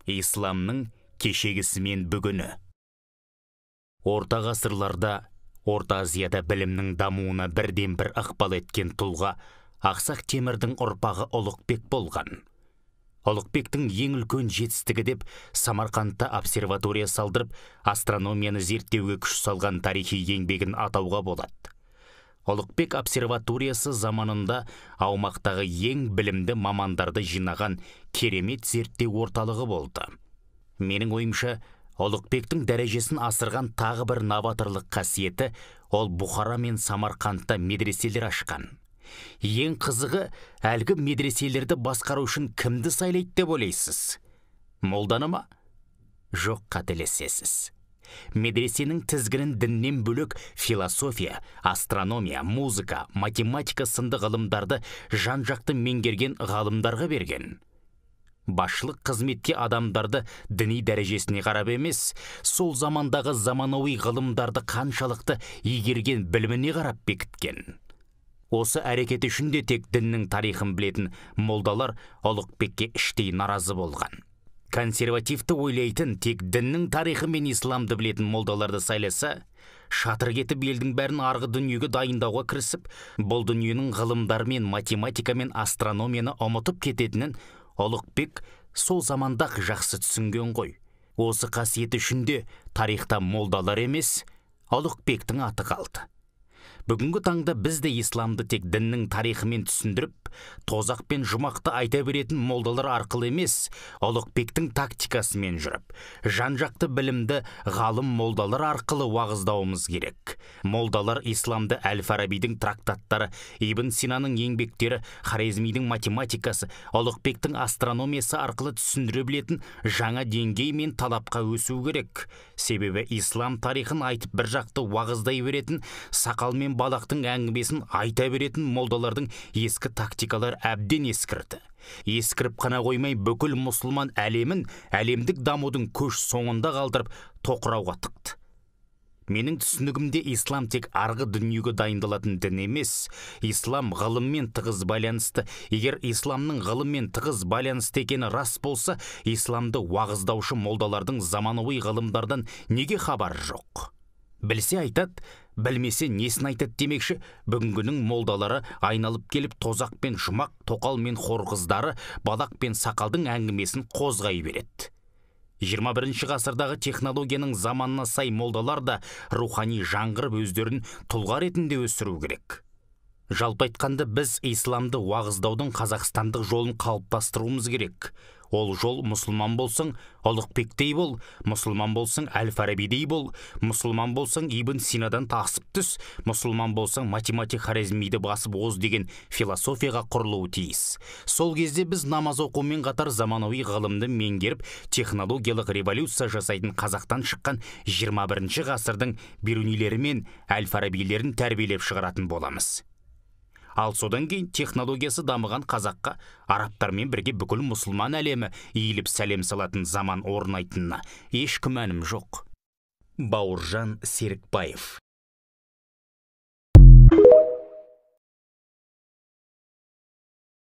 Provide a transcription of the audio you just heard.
Исламның кешегісі мен бүгіні. Орта ғасырларда Орта Азияда білімнің дамуына бірден бір ықпал еткен тұлға Ақсақ Темірдің ұрпағы Ұлықбек болған. Ұлықбектің ең үлкен жетістігі деп Самарқандта обсерватория салдырып, астрономияны зерттеуге күш салған тарихи еңбегін атауға болады. Ұлықбек обсерваториясы заманында аумақтағы ең білімді мамандарды жинаған керемет зерттеу орталығы болды. Менің ойымша, Ұлықбектің дәрежесін асырған тағы бір новаторлық қасиеті ол Бұхара мен Самарқандта медреселер ашқан. Ең қызығы, әлгі медреселерді басқару үшін кімді сайлайды деп ойлайсыз? Молданы ма? Жоқ, қателесесіз. Медресенің тізгінін діннен бөлек философия, астрономия, музыка, математика сынды ғылымдарды жан-жақты меңгерген ғалымдарға берген. Басшылық қызметке адамдарды діни дәрежесіне қарап емес, сол замандағы заманауи ғылымдарды қаншалықты игерген біліміне қарап бекіткен. Осы әрекет үшін де тек діннің тарихын білетін молдалар Ұлықбекке іштей наразы болған. Консервативті ойлайтын, тек діннің тарихы мен исламды білетін молдаларды сайласа, шатыр кетіп елдің бәрін арғы дүниеге дайындауға кірісіп, бұл дүниенің ғылымдары мен математика мен астрономияны ұмытып кететінін Ұлықбек сол замандақ жақсы түсінген ғой. Осы қасиеті үшін де тарихта молдалар емес, Ұлықбектің аты қалды. Бүгінгі таңда бізде исламды тек діннің тарихымен түсіндіріп, тозақ пен жұмақты айта беретін молдалар арқылы емес, Ұлықбектің тактикасымен жүріп, жан-жақты білімді ғалым молдалар арқылы уағыздауымыз керек. Молдалар исламды Әл-Фарабидің трактаттары, Ибн Синаның еңбектері, Хорезмидің математикасы, Ұлықбектің астрономиясы арқылы түсіндіре білетін жаңа деңгей мен талапқа өсу керек. Себебі ислам тарихын айтып бір жақты уағыздай беретін, сақал мен балақтың әңгімесін айта беретін молдалардың ескі тактикалар әбден ескірді. Ескіріп қана қоймай, бүкіл мұсылман әлемін әлемдік дамудың көш соңында қалдырып тоқырауға тықты. Менің түсінігімде ислам тек арғы дүниеге дайындалатын дін емес, ислам ғылыммен тығыз байланысты. Егер исламның ғылыммен тығыз байланысты екені рас болса, исламды уағыздаушы молдалардың заманауи ғылымдардан неге хабар жоқ? Білсе айтады, білмесе несін айтады демекші, бүгінгінің молдалары айналып келіп тозақ пен жұмақ, тоқал мен хорғыздары, балақ пен сақалдың әңгімесін қозғай береді. 21 ғасырдағы технологияның заманына сай молдалар да рухани жаңғырып өздерін тұлға ретінде өсіру керек. Жалпы айтқанда біз исламды уағыздаудың қазақстандық жолын қалыптастыруымыз керек. Ол жол мұсылман болсаң, Ұлықбектей бол, мұсылман болсаң, Әл-Фарабидей бол, мұсылман болсаң, Ибн Синадан тасып түс, мұсылман болсаң, математик Хорезмиді басып оз деген философияға құрылуы тиіс. Сол кезде біз намаз оқумен қатар заманауи ғылымды меңгеріп, технологиялық революция жасайтын қазақтан шыққан 21 ғасырдың Бирунилері мен Әл-Фарабилерін тәрбиелеп шығаратын боламыз. Ал содан кейін технологиясы дамыған қазаққа арабтармен бірге бүкіл мұсылман әлемі иіліп сәлем салатын заман орнайтынына еш күмәнім жоқ. Бауыржан Серікбаев.